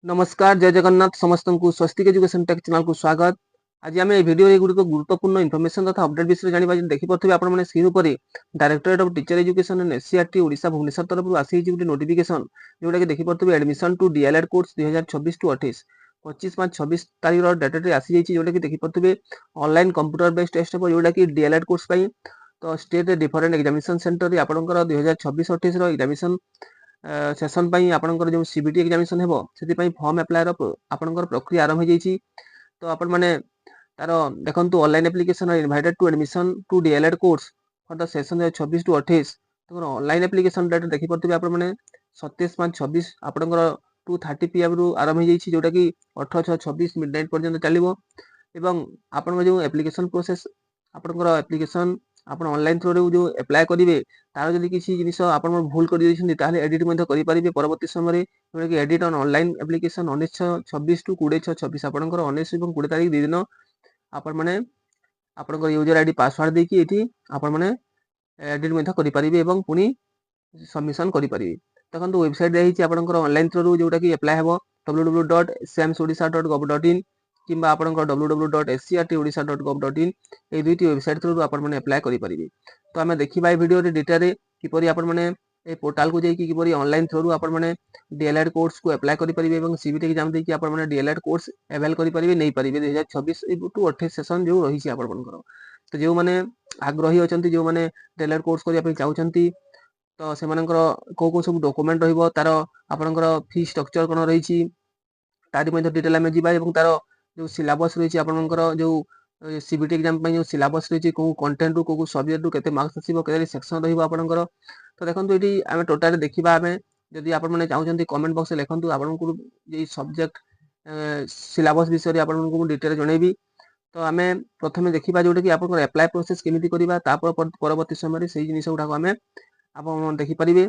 नमस्कार जय जगन्नाथ समस्त को स्वस्तिक एजुकेशन टेक चैनल को स्वागत। आज आम भिडियो गुड़िक गुरुत्वपूर्ण इनफर्मेशन तथा अपडेट विषय जाना देखिपे आपने स्क्रीन पर directorate of teacher education and SCERT Odisha Bhubaneswar तरफ आसी गोटे नोटिफिकेशन जोटा कि देखिपे admission to DElEd course 2024 to 28 25/5/26 तारीख डेट आसी जोटा कि देखिपे ऑनलाइन कंप्यूटर बेस्ड टेस्ट हो जोटा कि डीएलएड कोर्स तो स्टेट डिफरेंट एग्जामिनेशन सेंटर आपंकर 2024-28 एग्जामिनेशन सेशन आपंकर जो सीबीटी एग्जामिनेशन हेबो सेति फॉर्म अप्लाई आपंकर प्रक्रिया आरंभ हो जाइछि। तो आपण माने तार देखंतु online application are invited to admission to DElEd course for the session 26 to 28। तो ऑनलाइन एप्लिकेशन डेट देखि परथिबे आपण माने 27/5/26 आपनकर 2:30 PM रु आरंभ हो जाइछि जोटा कि 18/6/26 मिडनाइट पर्यंत चलिबो। एवं आपण जो एप्लिकेशन प्रोसेस आपनकर एप्लिकेशन आपण ऑनलाइन थ्रू जो अप्लाई करिवे तार जदि किसी जिनिस आपण भूल कर दिसथि ताले एडिट मध्ये करि परिबे परवर्ती समय जोटा कि edit on online application 19/26 to 20/6/26 आपनकर 19 एवं 20 तारिख दी दिन आपण माने आपनकर यूजर आईडी पासवर्ड देकी एठी आपण माने एडिट मध्ये करि परिबे एवं पुनी सबमिशन करि परिबे। देखंतु वेबसाइट रहिछि आपनकर ऑनलाइन थ्रू जोटा कि अप्लाई हेबो www.samsodisha.gov.in किंबा आपनकर www.scrtodisha.gov.in ए दुईटी वेबसाइट थ्रू आपण माने अप्लाई करि परिबे। तो आमे देखिबा ए वीडियो रे डिटेल रे किपरि आपण माने ए पोर्टल को जाई कि किपरि ऑनलाइन थ्रू आपण माने डीएलएड कोर्स को अप्लाई करि परिबे एवं सीबीटी एग्जाम देकी आपण माने डीएलएड कोर्स अवेल करि परिबे नै परिबे 2026 टू 28 सेशन जो रही छि आपण मनकर। तो जो माने आग्रही अछंती जो माने डीएलएड कोर्स करिया पे चाहउछंती तो से मानकर को सब डॉक्यूमेंट रहइबो तार आपनकर फी स्ट्रक्चर कोन रही छि तारि मध्ये डिटेल में जिबा एवं तार जो सिलेबस रही छि आपनकर जो सीबीटी एग्जाम जो सिलेबस रही को कंटेंट को सब्जेक्ट रु केते मार्क्स आसीबो केते सेक्शन रहइबो आपनकर। तो देखंतु एटी आमे टोटल देखिबा आमे जदि आपण माने चाहउछंती कमेंट बॉक्स रे लिखंतु आपनकु जे सब्जेक्ट सिलेबस विषय रे आपनकु डिटेल जणैबी। तो आमे प्रथमे देखिबा जोटा कि आपनकर अप्लाई प्रोसेस केमिति करिबा तापर परवर्ती समय रे सेही जिनिस गुडा को आमे आपण देखि परिबे।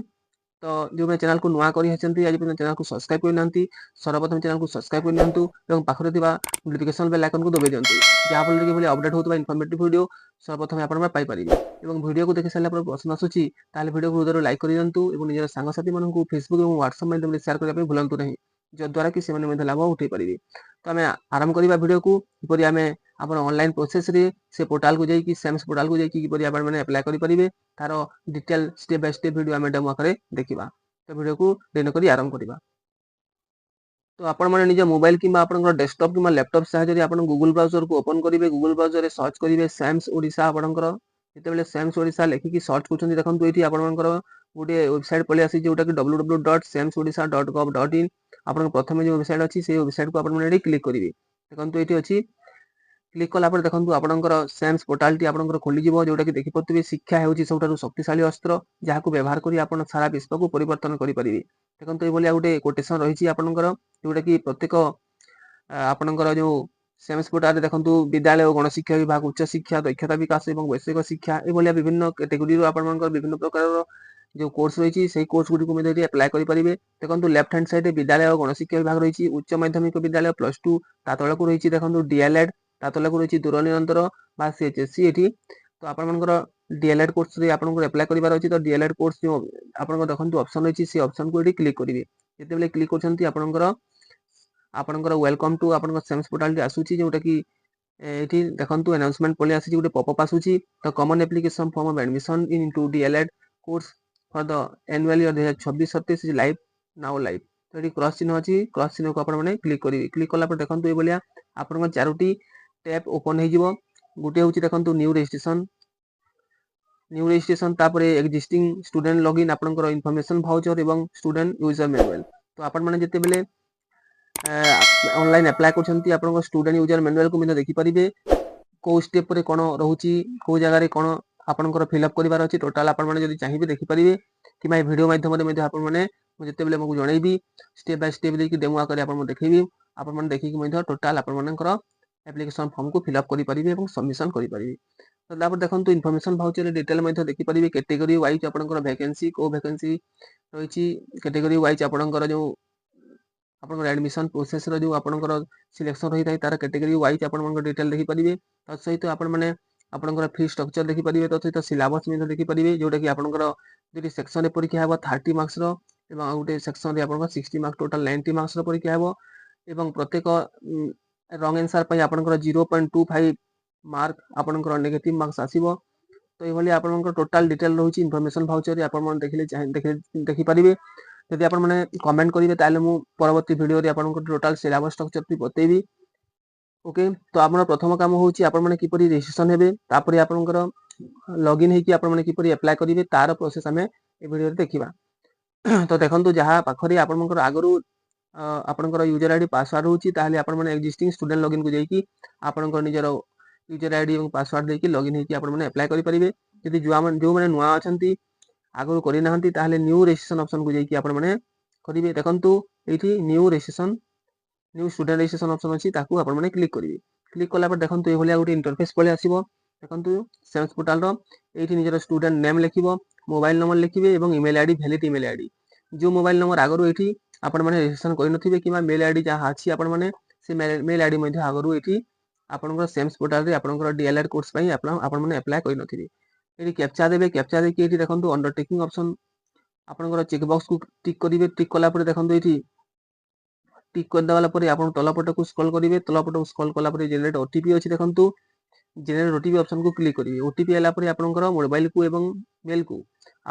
तो जो मैं चैनल को नुआ करी हचंती आज पर्यंत चैनल को सब्सक्राइब कर नांती सर्वप्रथम चैनल को सब्सक्राइब कर नियंतु एवं पाखरे थिबा नोटिफिकेशन बेल आइकन को दबाइ दियंतु जहा फल कि बोले अपडेट होतबा इन्फॉर्मेटिव वीडियो सर्वप्रथम आपण पाई परिबे। एवं वीडियो को देखि साला पर प्रश्न आसुची ताले वीडियो को उधर लाइक कर दियंतु एवं निजर संग साथी मानन को फेसबुक एवं व्हाट्सएप माध्यम रे शेयर करिया पे भूलंतु नहीं जो द्वारा कि सेमाने मध्ये लाभ उठै परिबे। तो आमे आरंभ करिबा वीडियो को किपरि आमे आपण ऑनलाइन प्रोसेस रे से पोर्टल को जाई कि सेम्स पोर्टल को जाई कि किपरि आपण माने अप्लाई करि परिबे तार detail step by step video आमे डेमो आकरे देखिबा। तो वीडियो को डेनो करी आरंभ करिबा। तो आपण माने निज मोबाइल किंबा आपनकर डेस्कटॉप किंबा लैपटॉप सहायता आपण गूगल ब्राउजर को ओपन करिवे गूगल ब्राउजर रे सर्च करिवे सैम्स ओडिशा आपनकर जेते बेले सैम्स ओडिशा लेखि कि सर्च करछन देखंतु एठी आपनकर गोटे वेबसाइट पले आसी जोटा कि www.samsodisha.gov.in आपण प्रथमे जो वेबसाइट अछि से वेबसाइट को आपण माने एठी क्लिक करिवे। देखंतु एठी अछि क्लिक कला पर देखंतु आपनकर सैम्स पोर्टल टी आपनकर खोली जिवो जोटा कि देखि पतबे शिक्षा हेउची सबटारु शक्तिशाली अस्त्र जाहाकू व्यवहार करी आपण सारा विश्व को परिवर्तन करि परिबे। देखंतु ए बोलिया गोटे कोटेशन रहिछि आपनकर जोटा कि प्रत्येक आपनकर जो सेम्स पोर्टल देखंतु विद्यालय और गणशिक्षा विभाग उच्च शिक्षा दक्षता विकास एवं वैषयिक शिक्षा ए बोलिया विभिन्न कैटेगरी रो आपनकर विभिन्न प्रकार जो कोर्स रही से कोर्स गुडी को मध्ये अप्लाई करि परिबे। देखंतु लेफ्ट हैंड साइड विद्यालय और गणशिक्षा विभाग रही उच्च माध्यमिक विद्यालय प्लस 2 ता तळकू रही देखंतु डीएलएड ता तळकू रही दूर निरंतर बा सीएचएससी एठी। तो आपण मनकर डीएलएड कोर्स रे आपण को अप्लाई करिवार अछि तो डीएलएड कोर्स जो आपण को देखंतु ऑप्शन रही से ऑप्शन को एठी क्लिक करिवे। जेते बेले क्लिक करछंती आपनकर वेलकम टू आपनकर सेम्स पोर्टल टी आसुची जोटा कि एठी देखंतु अनाउंसमेंट पले आसी गोटे पॉपअप आसुची the common application form of admission into DElEd course for the annual year 2026-27 is live now live. तो एठी क्रॉस चिन्ह अछि क्रॉस चिन्ह को आपण माने क्लिक करिवे। क्लिक कला पर देखंतु ए बोलिया आपनकर चारोटी टैब ओपन हे जिवो। गुटे होची देखंतु न्यू रजिस्ट्रेशन तापरे एक्जिस्टिंग स्टूडेंट लॉगिन आपनकर इन्फॉर्मेशन वाउचर एवं स्टूडेंट यूजर मैनुअल। तो आपण माने जेते बेले ऑनलाइन अप्लाई करछंती आपनकर स्टूडेंट यूजर मैनुअल को मिनो देखि परिबे को स्टेप रे कोन रहउची को जगह रे कोन आपनकर फिलअप करिवार अछि टोटल आपण माने जदि चाहिबे देखि परिबे कि माय वीडियो माध्यम रे आपण माने जेते बेले मको जणैबी स्टेप बाय स्टेप देखि डेमो आकर आपण माने देखैबी आपण माने देखि कि मध्ये टोटल आपण मानकर एप्लीकेशन फॉर्म को फिलअप करि परिबे एवं सबमिशन करि परिबे। तो तापर देखंतु इन्फॉर्मेशन वाउचर रे डिटेल मध्ये देखि परिबे कैटेगरी वाइज आपनकर वैकेंसी को वैकेंसी रहिछि कैटेगरी वाइज आपनकर जो आपनकर एडमिशन प्रोसेस रो जो आपनकर सिलेक्शन रही थाई तार कैटेगरी वाइज आपण मानकर डिटेल देखि परिबे। त सहित आपण माने आपनकर फी स्ट्रक्चर देखि परिबे त सहित सिलेबस में देखि परिबे जोटा कि आपनकर जदि सेक्शन रे परीक्षा हेबा 30 मार्क्स रो ଏବଂ ଆଉ ଗୋଟେ ସେକ୍ସନରେ ଆପଣଙ୍କର 60 ମାର୍କ ଟୋଟାଲ 90 ମାର୍କସର ପରୀକ୍ଷା ହେବ ଏବଂ ପ୍ରତ୍ୟେକ ରଙ୍ଗ ଆନ୍ସର ପାଇଁ ଆପଣଙ୍କର 0.25 ମାର୍କ ଆପଣଙ୍କର ନେଗେଟିଭ ମାର୍କସ ଆସିବ। ତ ଏଇଭଳି ଆପଣଙ୍କର ଟୋଟାଲ ଡିଟେଲ ରହୁଛି ଇନଫର୍ମେସନ ଭାଉଚରରେ ଆପଣମାନେ ଦେଖିପାରିବେ। ଯଦି ଆପଣମାନେ କମେଣ୍ଟ କରିବେ ତାହେଲେ ମୁଁ ପରବର୍ତ୍ତୀ ଭିଡ଼ିଓରେ ଆପଣଙ୍କୁ ଟୋଟାଲ ସିଲାବସ୍ ଷ୍ଟ୍ରକ୍ଚରଟି ବତେଇବି। ଓକେ, ତ ଆମର ପ୍ରଥମ କାମ ହେଉଛି ଆପଣମାନେ କିପରି ରେଜିଷ୍ଟ୍ରେସନ ହେବେ, ତାପରେ ଆପଣଙ୍କର ଲଗ୍ଇନ୍ ହେଇକି ଆପଣମାନେ କିପରି ଆପ୍ଲାଏ କରିବେ ତାର ପ୍ରୋସେସ ଆମେ ଏ ଭିଡ଼ିଓରେ ଦେଖିବା। ତ ଦେଖନ୍ତୁ ଯାହା ପାଖରେ ଆପଣଙ୍କର ଆଗରୁ ଆପଣଙ୍କର ୟୁଜର ଆଇଡି ପାସୱାର୍ଡ ରହୁଛି ତାହେଲେ ଆପଣମାନେ ଏକ୍ଜିଷ୍ଟିଂ ଷ୍ଟୁଡେଣ୍ଟ ଲଗ୍ଇନ୍କୁ ଯାଇକି ଆପଣଙ୍କର ନିଜର ୟୁଜର ଆଇଡି ଏବଂ ପାସୱାର୍ଡ ଦେଇକି ଲଗ୍ଇନ୍ ହେଇକି ଆପଣମାନେ ଆପ୍ଲାଏ କରିପାରିବେ। ଯଦି ଯେଉଁମାନେ ନୂଆ ଅଛନ୍ତି ଆଗରୁ କରିନାହାନ୍ତି ତାହେଲେ ନ୍ୟୁ ରେଜିଷ୍ଟ୍ରେସନ ଅପସନକୁ ଯାଇକି ଆପଣମାନେ କରିବେ। ଦେଖନ୍ତୁ ଏଇଠି new registration new student registration option ଅଛି, ତାକୁ ଆପଣମାନେ କ୍ଲିକ୍ କରିବେ। କ୍ଲିକ୍ କଲା ପରେ ଦେଖନ୍ତୁ ଏଇଭଳିଆ ଗୋଟେ ଇଣ୍ଟରଫେସ୍ ପଳେଇ ଆସିବ। ଦେଖନ୍ତୁ ସେଲ୍ସ ପୋର୍ଟାଲର ଏଇଠି ନିଜର ଷ୍ଟୁଡେଣ୍ଟ ନେମ୍ ଲେଖିବ, ମୋବାଇଲ ନମ୍ବର ଲେଖିବେ ଏବଂ email ID valid email ID. ଯେଉଁ ମୋବାଇଲ ନମ୍ବର ଆଗରୁ ଏଇଠି ଆପଣମାନେ ରେଜିଷ୍ଟ୍ରେସନ କରିନଥିବେ କିମ୍ବା ମେଲ ଆଇଡି ଯାହା ଅଛି ଆପଣମାନେ ସେ ମେଲ ଆଇଡି ମଧ୍ୟ ଆଗରୁ ଏଇଠି ଆପଣଙ୍କର ସେଲ୍ସ ପୋର୍ଟାଲରେ ଆପଣଙ୍କର ଡିଏଲଏଡ୍ କୋର୍ସ ପାଇଁ ଆପଣମାନେ ଆପ୍ଲାଏ କରିନଥିବେ। ଏଠି କ୍ୟାପଚା ଦେବେ, କ୍ୟାପଚା ଦେଇକି ଏଠି ଦେଖନ୍ତୁ ଅଣ୍ଡରଟେକିଂ ଅପସନ ଆପଣଙ୍କର ଚେକ୍ ବକ୍ସକୁ ଟିକ୍ କରିବେ। ଟିକ୍ କଲା ପରେ ଦେଖନ୍ତୁ ଏଇଠି ଟିକ୍ କରିଦେଲା ପରେ ଆପଣ ତଳପଟକୁ ସ୍କ୍ରଲ୍ କରିବେ। ତଳପଟକୁ ସ୍କ୍ରଲ୍ କଲା ପରେ ଜେନେରେଟ୍ ଓଟିପି ଅଛି, ଦେଖନ୍ତୁ ଜେନେରେଟ୍ ଓଟିପି ଅପସନକୁ କ୍ଲିକ୍ କରିବେ। ଓଟିପି ହେଲା ପରେ ଆପଣଙ୍କର ମୋବାଇଲକୁ ଏବଂ ମେଲକୁ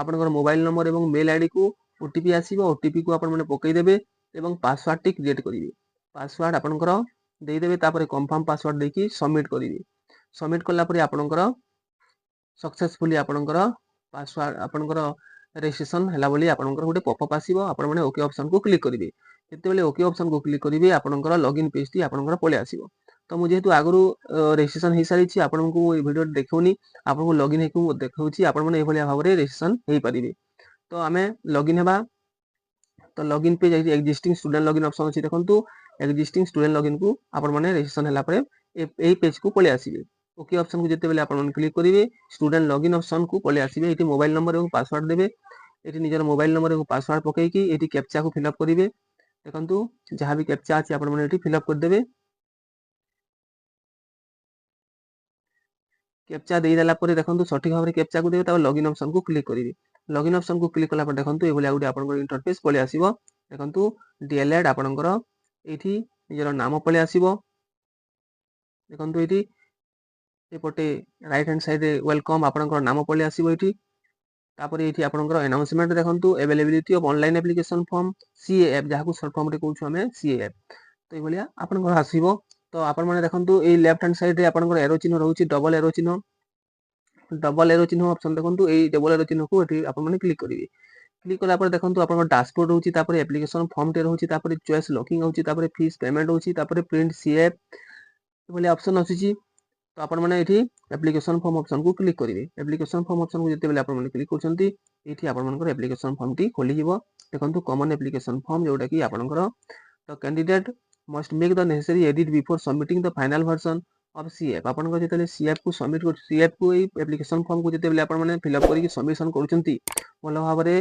ଆପଣଙ୍କର ମୋବାଇଲ ନମ୍ବର ଏବଂ ମେଲ ଆଇଡିକୁ ଓଟିପି ଆସିବ। ଓଟିପିକୁ ଆପଣମାନେ ପକେଇଦେବେ ଏବଂ ପାସୱାର୍ଡଟି କ୍ରିଏଟ୍ କରିବେ। ପାସୱାର୍ଡ ଆପଣଙ୍କର ଦେଇଦେବେ, ତାପରେ କନଫର୍ମ ପାସୱାର୍ଡ ଦେଇକି ସବମିଟ୍ କରିବେ। ସବମିଟ୍ କଲା ପରେ ଆପଣଙ୍କର ସକ୍ସେସଫୁଲି ଆପଣଙ୍କର ପାସୱାର୍ଡ ଆପଣଙ୍କର ରେଜିଷ୍ଟ୍ରେସନ ହେଲା ବୋଲି ଆପଣଙ୍କର ଗୋଟେ ପପଅପ୍ ଆସିବ। ଆପଣମାନେ ଓକେ ଅପସନକୁ କ୍ଲିକ୍ କରିବେ। ଯେତେବେଳେ ଓକେ ଅପସନକୁ କ୍ଲିକ୍ କରିବେ ଆପଣଙ୍କର ଲଗ୍ଇନ୍ ପେଜଟି ଆପଣଙ୍କର ପଳେଇ ଆସିବ। ତ ମୁଁ ଯେହେତୁ ଆଗରୁ ରେଜିଷ୍ଟ୍ରେସନ ହେଇସାରିଛି ଆପଣଙ୍କୁ ଏଇ ଭିଡ଼ିଓରେ ଦେଖାଉନି, ଆପଣଙ୍କୁ ଲଗ୍ଇନ୍ ହେଇକି ମୁଁ ଦେଖାଉଛି। ଆପଣମାନେ ଏଇଭଳିଆ ଭାବରେ ରେଜିଷ୍ଟ୍ରେସନ ହେଇପାରିବେ। ତ ଆମେ ଲଗ୍ଇନ୍ ହେବା। ତ login page existing student login option ଅଛି, ଦେଖନ୍ତୁ ଏକ୍ଜିଷ୍ଟିଂ ଷ୍ଟୁଡେଣ୍ଟ ଲଗ୍ଇନ୍କୁ ଆପଣମାନେ ରେଜିଷ୍ଟ୍ରେସନ ହେଲା ପରେ ଏହି ପେଜକୁ ପଳେଇ ଆସିବେ। ଓକେ ଅପସନକୁ ଯେତେବେଳେ ଆପଣମାନେ କ୍ଲିକ୍ କରିବେ ଷ୍ଟୁଡେଣ୍ଟ ଲଗ୍ଇନ୍ ଅପସନକୁ ପଳେଇ ଆସିବେ। ଏଠି ମୋବାଇଲ ନମ୍ବର ଏବଂ ପାସୱାର୍ଡ ଦେବେ। ଏଠି ନିଜର ମୋବାଇଲ ନମ୍ବର ଏବଂ ପାସୱାର୍ଡ ପକେଇକି ଏଠି କ୍ୟାପଚାକୁ ଫିଲ୍ଅପ୍ କରିବେ। ଦେଖନ୍ତୁ ଯାହା ବି କ୍ୟାପଚା ଅଛି ଆପଣମାନେ ଏଠି ଫିଲ୍ଅପ୍ କରିଦେବେ। କ୍ୟାପଚା ଦେଇଦେଲା ପରେ ଦେଖନ୍ତୁ ସଠିକ ଭାବରେ କ୍ୟାପଚାକୁ ଦେବେ, ତାପରେ ଲଗ୍ଇନ୍ ଅପସନକୁ କ୍ଲିକ୍ କରିବେ। ଲଗ୍ଇନ୍ ଅପସନକୁ କ୍ଲିକ୍ କଲା ପରେ ଦେଖନ୍ତୁ ଏଇଭଳିଆ ଗୋଟେ ଆପଣଙ୍କର ଇଣ୍ଟରଫେସ୍ ପଳେଇ ଆସିବ। ଦେଖନ୍ତୁ ଡିଏଲଏଡ୍ ଆପଣଙ୍କର ଏଇଠି ନିଜର ନାମ ପଳେଇ ଆସିବ। ଦେଖନ୍ତୁ ଏଇଠି ଏପଟେ ରାଇଟ୍ ହ୍ୟାଣ୍ଡ ସାଇଡରେ ୱେଲକମ୍ ଆପଣଙ୍କର ନାମ ପଳେଇ ଆସିବ ଏଇଠି। ତାପରେ ଏଇଠି ଆପଣଙ୍କର ଆନାଉନ୍ସମେଣ୍ଟ ଦେଖନ୍ତୁ availability of online application form CAF, ଯାହାକୁ ସର୍ଟ ଫର୍ମରେ କହୁଛୁ ଆମେ ସିଏଏଫ୍। ତ ଏଇଭଳିଆ ଆପଣଙ୍କର ଆସିବ। ତ ଆପଣମାନେ ଦେଖନ୍ତୁ ଏଇ ଲେଫ୍ଟ ହ୍ୟାଣ୍ଡ ସାଇଡରେ ଆପଣଙ୍କର ଏରୋ ଚିହ୍ନ ରହୁଛି, ଡବଲ ଏରୋ ଚିହ୍ନ ଅପସନ ଦେଖନ୍ତୁ। ଏଇ ଡବଲ ଏରୋ ଚିହ୍ନକୁ ଏଠି ଆପଣମାନେ କ୍ଲିକ୍ କରିବେ। କ୍ଲିକ୍ କଲା ପରେ ଦେଖନ୍ତୁ ଆପଣଙ୍କର ଡାସବୋର୍ଡ ରହୁଛି, ତାପରେ ଆପ୍ଲିକେସନ ଫର୍ମଟେ ରହୁଛି, ତାପରେ ଚଏସ୍ ଲକିଂ ହେଉଛି, ତାପରେ ଫିସ୍ ପେମେଣ୍ଟ ହେଉଛି, ତାପରେ ପ୍ରିଣ୍ଟ ସିଏଏଫ୍ ଏଭଳିଆ ଅପସନ ଆସୁଛି। ତ ଆପଣମାନେ ଏଠି ଆପ୍ଲିକେସନ ଫର୍ମ ଅପସନକୁ କ୍ଲିକ୍ କରିବେ। ଆପ୍ଲିକେସନ ଫର୍ମ ଅପସନକୁ ଯେତେବେଳେ ଆପଣମାନେ କ୍ଲିକ୍ କରୁଛନ୍ତି ଏଇଠି ଆପଣଙ୍କର ଆପ୍ଲିକେସନ ଫର୍ମଟି ଖୋଲିଯିବ। ଦେଖନ୍ତୁ କମନ ଆପ୍ଲିକେସନ ଫର୍ମ ଯୋଉଟାକି ଆପଣଙ୍କର ତ candidate must make the necessary edit before submitting the final version of CAF. ଆପଣଙ୍କର ଯେତେବେଳେ ସିଏଏଫ୍କୁ ସବମିଟ୍ କରୁଛି, ସିଏଏଫ୍କୁ ଏଇ ଆପ୍ଲିକେସନ ଫର୍ମକୁ ଯେତେବେଳେ ଆପଣମାନେ ଫିଲ୍ଅପ୍ କରିକି ସବମିସନ କରୁଛନ୍ତି ଭଲ ଭାବରେ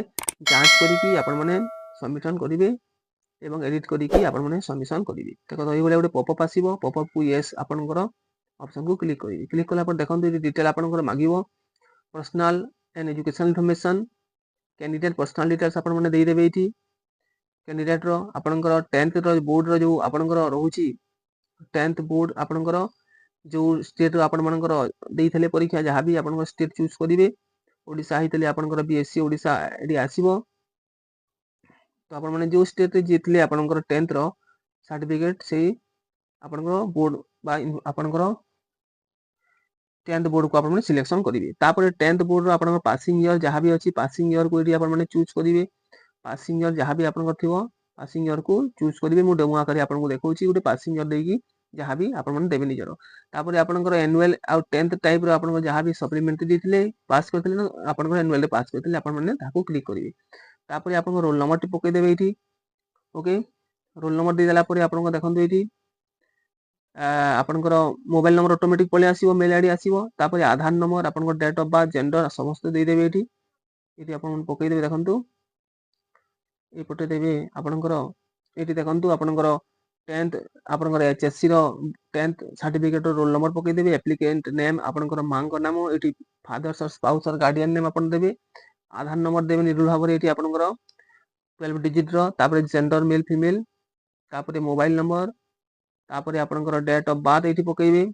ଯାଞ୍ଚ କରିକି ଆପଣମାନେ ସବମିସନ କରିବେ ଏବଂ ଏଡିଟ୍ କରିକି ଆପଣମାନେ ସବମିସନ କରିବେ। ଦେଖନ୍ତୁ ଏଇଭଳିଆ ଗୋଟେ ପପଅପ୍ ଆସିବ। ପପଅପ୍କୁ ୟେସ୍ ଆପଣଙ୍କର ଅପସନକୁ କ୍ଲିକ୍ କରିବେ। କ୍ଲିକ୍ କଲା ପରେ ଦେଖନ୍ତୁ ଏଠି ଡିଟେଲ ଆପଣଙ୍କର ମାଗିବ। Personnel and education information, candidate personal details ଆପଣମାନେ ଦେଇଦେବେ। ଏଇଠି କ୍ୟାଣ୍ଡିଡେଟ୍ର ଆପଣଙ୍କର 10th ବୋର୍ଡର ଯେଉଁ ଆପଣଙ୍କର ରହୁଛି 10th ବୋର୍ଡ ଆପଣଙ୍କର ଯେଉଁ ଷ୍ଟେଟ୍ର ଆପଣମାନଙ୍କର ଦେଇଥିଲେ ପରୀକ୍ଷା, ଯାହା ବି ଆପଣଙ୍କ ଷ୍ଟେଟ୍ ଚୁଜ୍ କରିବେ। ଓଡ଼ିଶା ହେଇଥିଲେ ଆପଣଙ୍କର BSc ଓଡ଼ିଶା ଏଠି ଆସିବ। ତ ଆପଣମାନେ ଯେଉଁ ଷ୍ଟେଟ୍ରେ ଯିଏଥିଲେ ଆପଣଙ୍କର 10th ସାର୍ଟିଫିକେଟ୍ ସେଇ ଆପଣଙ୍କର ବୋର୍ଡ ବା ଆପଣଙ୍କର 10th ବୋର୍ଡକୁ ଆପଣମାନେ ସିଲେକ୍ସନ କରିବେ। ତାପରେ 10th ବୋର୍ଡର ଆପଣଙ୍କର ପାସିଂ ଇୟର ଯାହା ବି ଅଛି ପାସିଂ ଇୟରକୁ ଏଠି ଆପଣମାନେ ଚୁଜ୍ କରିବେ। ପାସିଂ ଇୟର ଯାହା ବି ଆପଣଙ୍କର ଥିବ ପାସିଂ ଇୟରକୁ ଚୁଜ୍ କରିବେ। ମୁଁ ଡେମୋ ଆକାରରେ ଆପଣଙ୍କୁ ଦେଖାଉଛି ଗୋଟେ ପାସିଂ ଇୟର ଦେଇକି ଯାହା ବି ଆପଣମାନେ ଦେବେ ନିଜର। ତାପରେ ଆପଣଙ୍କର ଆନୁଆଲ ଆଉ 10th ଟାଇପର ଆପଣଙ୍କର ଯାହା ବି ସପ୍ଲିମେଣ୍ଟାରୀ ଦେଇଥିଲେ ପାସ୍ କରିଥିଲେ ନା ଆପଣଙ୍କର ଆନୁଆଲରେ ପାସ୍ କରିଥିଲେ ଆପଣମାନେ ତାକୁ କ୍ଲିକ୍ କରିବେ। ତାପରେ ଆପଣଙ୍କ ରୋଲ ନମ୍ବରଟି ପକେଇଦେବେ ଏଇଠି। ଓକେ, ରୋଲ ନମ୍ବର ଦେଇଦେଲା ପରେ ଆପଣଙ୍କ ଦେଖନ୍ତୁ ଏଇଠି ଆପଣଙ୍କର ମୋବାଇଲ ନମ୍ବର ଅଟୋମେଟିକ୍ ପଳେଇ ଆସିବ, ମେଲ୍ ଆଇଡି ଆସିବ। ତାପରେ ଆଧାର ନମ୍ବର ଆପଣଙ୍କର ଡେଟ୍ ଅଫ୍ ବାର୍ଥ ଜେଣ୍ଡର ସମସ୍ତେ ଦେଇଦେବେ ଏଇଠି। ଏଇଠି ଆପଣ ପକେଇଦେବେ। ଦେଖନ୍ତୁ ଏଇପଟେ ଦେବେ ଆପଣଙ୍କର ଏଇଠି ଦେଖନ୍ତୁ ଆପଣଙ୍କର 10th ଆପଣଙ୍କର HSCର 10th ସାର୍ଟିଫିକେଟର ରୋଲ ନମ୍ବର ପକେଇଦେବେ। ଆପ୍ଲିକେଣ୍ଟ ନେମ୍ ଆପଣଙ୍କର ମାଙ୍କ ନାମ, ଏଇଠି ଫାଦର୍ସ ସ୍ପାଉସ୍ ଗାର୍ଡିଆନ ନେମ୍ ଆପଣ ଦେବେ। ଆଧାର ନମ୍ବର ଦେବେ ନିର୍ଭୁଲ ଭାବରେ ଏଇଠି ଆପଣଙ୍କର 12 डिजिट रो, तापर जेंडर मेल फीमेल, तापर मोबाइल नंबर, तापर आपनकर डेट ऑफ बर्थ एठी पकेइबे।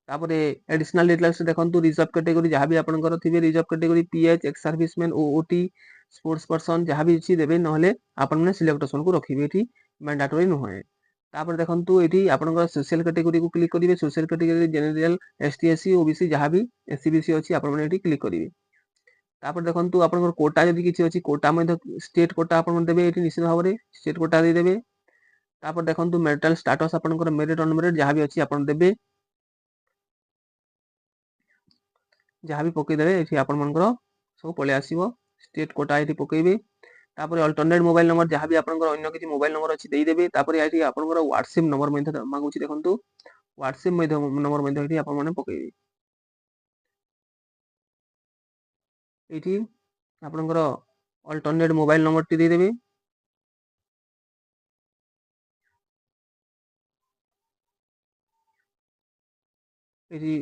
तापर एडिशनल डिटेल्स देखंतु रिजर्व कैटेगरी जहाँ भी आपनकर थिबे reserve category PH ex serviceman OOT sports person जहाँ भी अछि देबे नहले आपन माने सिलेक्ट ऑप्शन को रखिबे एठी मैंडेटरी नुहे। तापर देखंतु एठी आपनकर सोशल कैटेगरी को क्लिक करिवे। Social category general ST SC OBC जहाँ भी एससी बीसी अछि आपन माने एठी क्लिक करिवे। तापर देखंतु आपनकर कोटा जदि किछि अछि कोटा मध्ये स्टेट कोटा आपन माने देबे एठी निश्चित भाबरे स्टेट कोटा दे देबे। तापर देखंतु मैरिटल स्टेटस आपनकर मेरिट अनमेरिट जहाँ भी अछि आपन देबे। जहाँ भी पकई देबे एठी आपन मानकर सब पळे आसीबो स्टेट कोटा एठी पकेइबे। तापर अल्टरनेट मोबाइल नंबर जहाँ भी आपनकर अन्य किछि मोबाइल नंबर अछि देई देबे। तापर एठी आपनकर व्हाट्सएप नंबर मध्ये मागुछि देखंतु व्हाट्सएप मध्ये नंबर मध्ये एठी आपन माने पकेइबे। एठी आपनकर अल्टरनेट मोबाइल नंबर टी देई देबे। एठी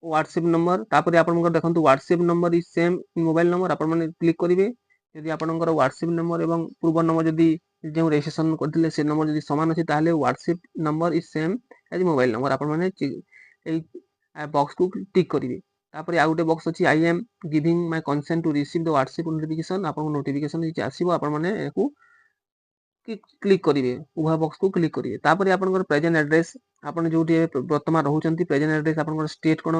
व्हाट्सएप नंबर तापर आपनकर देखंतु WhatsApp number is same mobile number आपन माने क्लिक करिवे। यदि आपनकर व्हाट्सएप नंबर एवं पूर्व नंबर यदि जो रजिस्ट्रेशन करथिले से नंबर यदि समान अछि ताले WhatsApp number is same as mobile number आपन माने एई बॉक्स को टिक करिवे। तापर आ गुटे बॉक्स अछि I am giving my consent to receive the WhatsApp notification आपन नोटिफिकेशन जे आसीबो आपन माने एकु क्लिक करिवे उभय बॉक्स को क्लिक करिवे। तापर आपनकर प्रेजेंट एड्रेस आपन जोटी वर्तमान रहउचंती प्रेजेंट एड्रेस आपनकर स्टेट कोन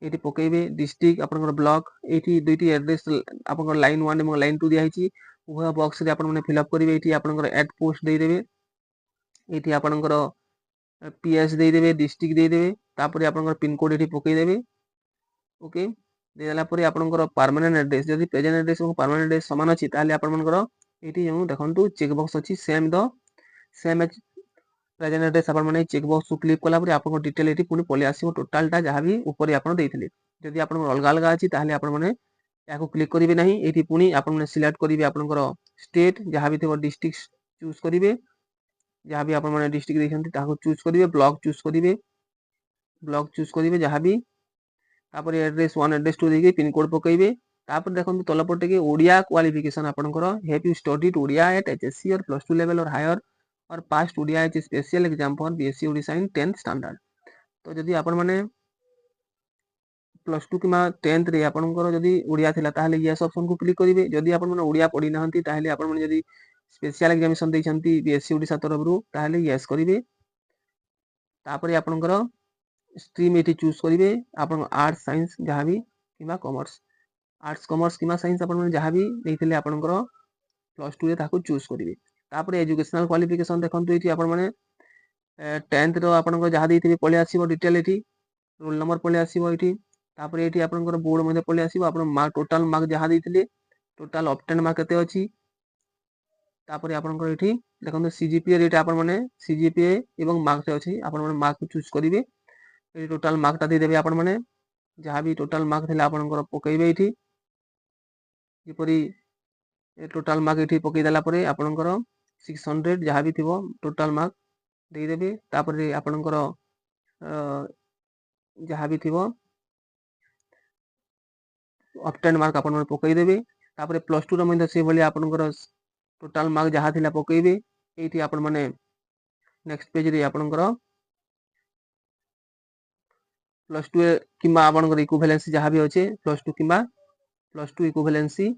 एठी पकेइबे डिस्ट्रिक्ट आपनकर ब्लॉक एठी दुईटी एड्रेस आपनकर लाइन 1 एवं लाइन 2 दिया हिची उभय बॉक्स रे आपन माने फिल अप करिवे। एठी आपनकर ऐड पोस्ट देई देबे। एठी आपनकर पीएस देई देबे डिस्ट्रिक्ट देई देबे। तापर आपनकर पिन कोड एठी पकेइ देबे। ओके दे देला परे आपनकर परमानेंट एड्रेस जदि प्रेजेंट एड्रेस और परमानेंट एड्रेस समान अछि ताले आपन मानकर एठी जो देखंतु चेक बॉक्स अछि सेम एज प्रेजेंट एड्रेस आपन माने चेक बॉक्स को क्लिक कला परे आपन डिटेल एठी पुनी पले आसीबो टोटल टा जहाँ भी ऊपर आपन देइथिले। जदि आपन अलगा अलगा अछि ताले आपन माने याको क्लिक करिवे नाही। एठी पुनी आपन माने सिलेक्ट करिवे आपनकर स्टेट जहाँ भी थिबो डिस्ट्रिक्ट चूज करिवे। जहाँ भी आपन माने डिस्ट्रिक्ट देखंती ताको चूज करिवे ब्लॉक चूज करिवे। ब्लॉक चूज करिवे जहाँ भी तापर एड्रेस 1 एड्रेस 2 देके पिन कोड पकेइबे। तापर देखंतु तलपटे के ओडिया क्वालिफिकेशन आपनकर have you studied Odia at HSC or plus 2 level or higher or passed Odia H special exam for BSC Odisha in 10th standard. तो जदि आपन माने प्लस 2 किमा 10th रे आपनकर जदि ओडिया थिला ताले यस ऑप्शन को क्लिक करिवे। जदि आपन माने ओडिया पढी नाहंती ताले आपन माने जदि स्पेशल एग्जामिनेशन दैछंती बीएससी ओडिशा तरफरु ताले यस करिवे। तापर आपनकर स्ट्रीम एठी चूज करिवे आपन आर्ट्स साइंस जहाँ भी keema commerce arts commerce keema science आपन माने जहाँ भी देइथिले आपनकर प्लस 2 रे ताको चूज करिवे। तापर एजुकेशनल क्वालिफिकेशन देखंतु एठी आपन माने 10th रो आपनकर जहाँ देइथिबे पळे आसीबो डिटेल एठी रोल नंबर पळे आसीबो एठी। तापर एठी आपनकर बोर्ड मध्ये पळे आसीबो आपन मार्क टोटल मार्क जहाँ देइथिले टोटल ऑब्टेन मार्क केते अछि। तापर आपनकर एठी देखंतु सीजीपीए रेट आपन माने सीजीपीए एवं मार्क अछि आपन माने मार्क चूज करिवे। एठी टोटल मार्क ता दे देबे आपन माने जहाँ भी टोटल मार्क थिला आपनकर पकेइबे एठी जेपरि टोटल मार्क एठी पकेइ देला परे आपनकर 600 जहाँ भी थिबो टोटल मार्क देई देबे। तापर आपनकर जहाँ भी थिबो ऑब्टेन मार्क आपन माने पकेइ देबे। तापर प्लस 2 रो मध्ये से भली आपनकर टोटल मार्क जहाँ थिला पकेइबे। एठी आपन माने नेक्स्ट पेज रे आपनकर प्लस 2 किमा आपनकर इक्विवेलेंसी जहाँ भी अछि प्लस 2 किमा प्लस 2 इक्विवेलेंसी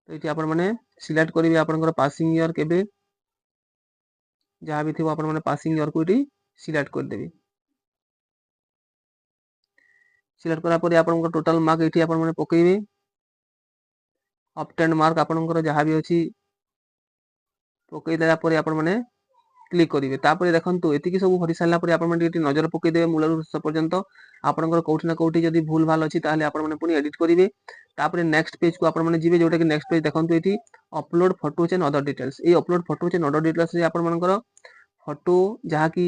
तो एठी आपन माने सिलेक्ट करिवे आपनकर पासिंग ईयर केबे जहाँ भी थिबो आपन माने पासिंग ईयर को एठी सिलेक्ट कर देबे। सिलेक्ट करा परे आपनकर टोटल मार्क एठी आपन माने पकेइबे। ऑब्टेन मार्क आपनकर जहाँ भी अछि पकेइ देला परे आपन माने क्लिक करिवे। तापर देखंतु एतिकी सब भरि सारला परे आपन माने एठी नजर पकेइ देबे मूलरु शेष पर्यंत आपनकर कोउठी ना कोउठी जदि भूल भाल अछि ताले आपन माने पुनी एडिट करिवे। तापर नेक्स्ट पेज को आपन माने जिवे जोटा कि नेक्स्ट पेज देखंतु एठी upload photos and other details A upload photos and other details रे आपन मानकर फोटो जहाँ कि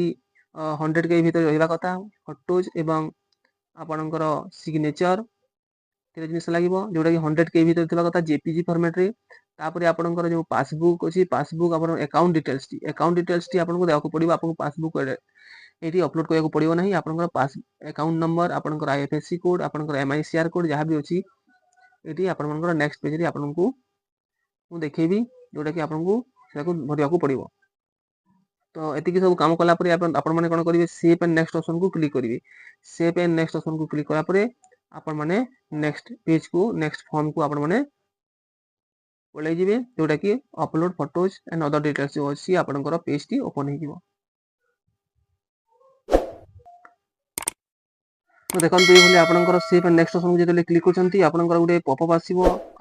100 के भीतर रहिबा कथा फोटोज एवं आपनकर सिग्नेचर तेरे जिनिस लागिबो जोटा कि 100 के भीतर थिबा कथा जेपीजी फॉर्मेट रे। तापर आपनकर जो पासबुक अछि पासबुक आपन अकाउंट डिटेल्स टी आपनको देबाको पड़िबो आपनको पासबुक एठी अपलोड करबाको पड़िबो नाही। आपनकर पास अकाउंट नंबर आपनकर आईएफएससी कोड आपनकर एमआईसीआर कोड जहाँ भी अछि एठी आपन मानकर नेक्स्ट पेज रे आपनको ମୁଁ ଦେଖେଇବି ଯୋଉଟା କି ଆପଣଙ୍କୁ ସେଟାକୁ ଭରିବାକୁ ପଡ଼ିବ। ତ ଏତିକି ସବୁ କାମ କଲା ପରେ ଆପଣମାନେ କ'ଣ କରିବେ, ସେଭ୍ ଆଣ୍ଡ ନେକ୍ସଟ ଅପସନକୁ କ୍ଲିକ୍ କରିବେ। ସେଭ୍ ଆଣ୍ଡ ନେକ୍ସଟ ଅପସନକୁ କ୍ଲିକ୍ କଲା ପରେ ଆପଣମାନେ ନେକ୍ସଟ ପେଜକୁ ନେକ୍ସଟ ଫର୍ମକୁ ଆପଣମାନେ ପଳେଇ ଯିବେ, ଯୋଉଟା କି upload Photos and other details ଯୋଉ ଅଛି ଆପଣଙ୍କର ପେଜଟି ଓପନ ହେଇଯିବ। ତ ଦେଖନ୍ତୁ ଏଇଭଳି ଆପଣଙ୍କର ସେଭ୍ ଆଣ୍ଡ ନେକ୍ସଟ ଅପସନକୁ ଯେତେବେଳେ କ୍ଲିକ୍ କରୁଛନ୍ତି ଆପଣଙ୍କର ଗୋଟେ ପପଅପ୍ ଆସିବ,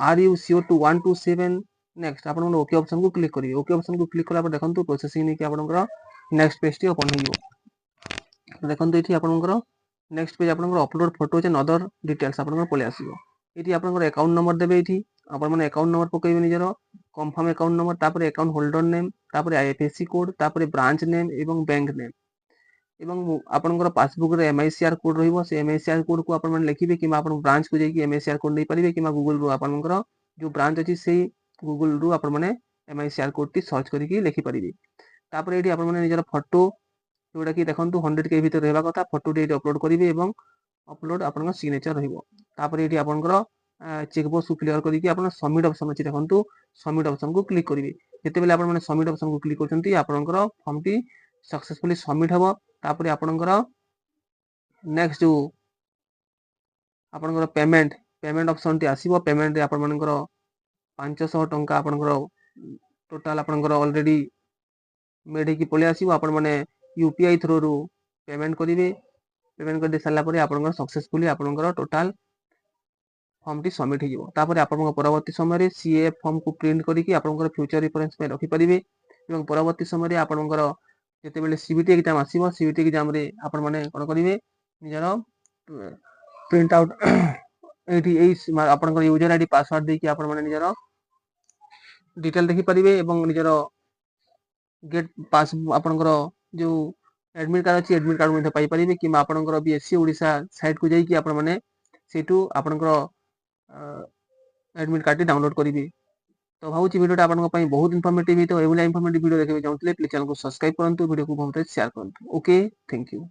are you sure to want to save and next ଆପଣ ଓକେ ଅପସନକୁ କ୍ଲିକ୍ କରିବେ। ଓକେ ଅପସନକୁ କ୍ଲିକ୍ କଲା ପରେ ଦେଖନ୍ତୁ ପ୍ରୋସେସିଂ ନେଇକି ଆପଣଙ୍କର ନେକ୍ସଟ ପେଜଟି ଓପନ ହେଇଯିବ। ଦେଖନ୍ତୁ ଏଠି ଆପଣଙ୍କର ନେକ୍ସଟ ପେଜ ଆପଣଙ୍କର upload Photos and other details ଆପଣଙ୍କର ପଳେଇ ଆସିବ। ଏଠି ଆପଣଙ୍କର ଆକାଉଣ୍ଟ ନମ୍ବର ଦେବେ, ଏଠି ଆପଣମାନେ ଆକାଉଣ୍ଟ ନମ୍ବର ପକେଇବେ ନିଜର କନଫର୍ମ ଆକାଉଣ୍ଟ ନମ୍ବର, ତାପରେ ଆକାଉଣ୍ଟ ହୋଲ୍ଡର ନେମ୍, ତାପରେ ଆଇଏଫଏସସି କୋଡ, ତାପରେ ବ୍ରାଞ୍ଚ ନେମ୍ ଏବଂ ବ୍ୟାଙ୍କ ନେମ୍ ଏବଂ ଆପଣଙ୍କର ପାସବୁକରେ MICR କୋଡ ରହିବ। ସେ MICR କୋଡକୁ ଆପଣମାନେ ଲେଖିବେ କିମ୍ବା ଆପଣ ବ୍ରାଞ୍ଚକୁ ଯାଇକି MICR କୋଡ ନେଇପାରିବେ କିମ୍ବା ଗୁଗୁଲରୁ ଆପଣଙ୍କର ଯୋଉ ବ୍ରାଞ୍ଚ ଅଛି ସେଇ ଗୁଗୁଲରୁ ଆପଣମାନେ MICR କୋଡଟି ସର୍ଚ୍ଚ କରିକି ଲେଖିପାରିବେ। ତାପରେ ଏଠି ଆପଣମାନେ ନିଜର ଫଟୋ ଯୋଉଟା କି ଦେଖନ୍ତୁ 100 KB ଭିତରେ ରହିବା କଥା ଫଟୋଟି ଏଠି ଅପଲୋଡ କରିବେ ଏବଂ ଅପଲୋଡ ଆପଣଙ୍କ ସିଗ୍ନେଚର ରହିବ। ତାପରେ ଏଠି ଆପଣଙ୍କର ଚେକବକ୍ସକୁ କ୍ଲିୟର କରିକି ଆପଣ ସବମିଟ୍ ଅପସନ ଅଛି ଦେଖନ୍ତୁ ସବମିଟ୍ ଅପସନକୁ କ୍ଲିକ୍ କରିବେ। ଯେତେବେଳେ ଆପଣମାନେ ସବମିଟ୍ ଅପସନକୁ କ୍ଲିକ୍ କରୁଛନ୍ତି ଆପଣଙ୍କର ଫର୍ମଟି ସକ୍ସେସଫୁଲି ସବମିଟ୍ ହେବ। ତାପରେ ଆପଣଙ୍କର ନେକ୍ସଟ ଯୋଉ ଆପଣଙ୍କର ପେମେଣ୍ଟ ଅପସନଟି ଆସିବ। ପେମେଣ୍ଟରେ ଆପଣମାନଙ୍କର 500 ଟଙ୍କା ଆପଣଙ୍କର ଟୋଟାଲ ଆପଣଙ୍କର ଅଲରେଡି ମେଡ୍ ହେଇକି ପଳେଇ ଆସିବ। ଆପଣମାନେ UPI ଥ୍ରୋରୁ ପେମେଣ୍ଟ କରିବେ। ପେମେଣ୍ଟ କରି ସାରିଲା ପରେ ଆପଣଙ୍କର ସକ୍ସେସଫୁଲି ଆପଣଙ୍କର ଟୋଟାଲ ଫର୍ମଟି ସବମିଟ୍ ହେଇଯିବ। ତାପରେ ଆପଣଙ୍କ ପରବର୍ତ୍ତୀ ସମୟରେ CAF ଫର୍ମକୁ ପ୍ରିଣ୍ଟ କରିକି ଆପଣଙ୍କର ଫ୍ୟୁଚର ରିଫରେନ୍ସ ପାଇଁ ରଖିପାରିବେ ଏବଂ ପରବର୍ତ୍ତୀ ସମୟରେ ଆପଣଙ୍କର ଯେତେବେଳେ CBT ଏକ୍ଜାମ ଆସିବ CBT ଏକ୍ଜାମରେ ଆପଣମାନେ କ'ଣ କରିବେ, ନିଜର ପ୍ରିଣ୍ଟ ଆଉଟ୍ ଏଇଠି ଏଇ ଆପଣଙ୍କର ୟୁଜର ID ପାସୱାର୍ଡ ଦେଇକି ଆପଣମାନେ ନିଜର ଡିଟେଲ ଦେଖିପାରିବେ ଏବଂ ନିଜର ଗେଟ୍ ପାସ୍ ଆପଣଙ୍କର ଯୋଉ ଆଡମିଟ୍ କାର୍ଡ ଅଛି ଆଡମିଟ୍ କାର୍ଡ ମଧ୍ୟ ପାଇପାରିବେ କିମ୍ବା ଆପଣଙ୍କର BSc ଓଡ଼ିଶା ସାଇଟ୍କୁ ଯାଇକି ଆପଣମାନେ ସେଇଠୁ ଆପଣଙ୍କର ଆଡମିଟ୍ କାର୍ଡଟି ଡାଉନଲୋଡ୍ କରିବେ। ତ ଭାବୁଛି ଭିଡ଼ିଓଟା ଆପଣଙ୍କ ପାଇଁ ବହୁତ ଇନଫର୍ମେଟିଭ ହେଇଥିବ। ଏଇଭଳିଆ ଇନଫର୍ମେଟିଭ ଭିଡ଼ିଓ ଦେଖିବାକୁ ଚାହୁଁଥିଲେ ପ୍ଲିଜ୍ ଚ୍ୟାନେଲକୁ ସବସ୍କ୍ରାଇବ କରନ୍ତୁ, ଭିଡ଼ିଓକୁ ବହୁତ ସେୟାର କରନ୍ତୁ। Okay, thank you.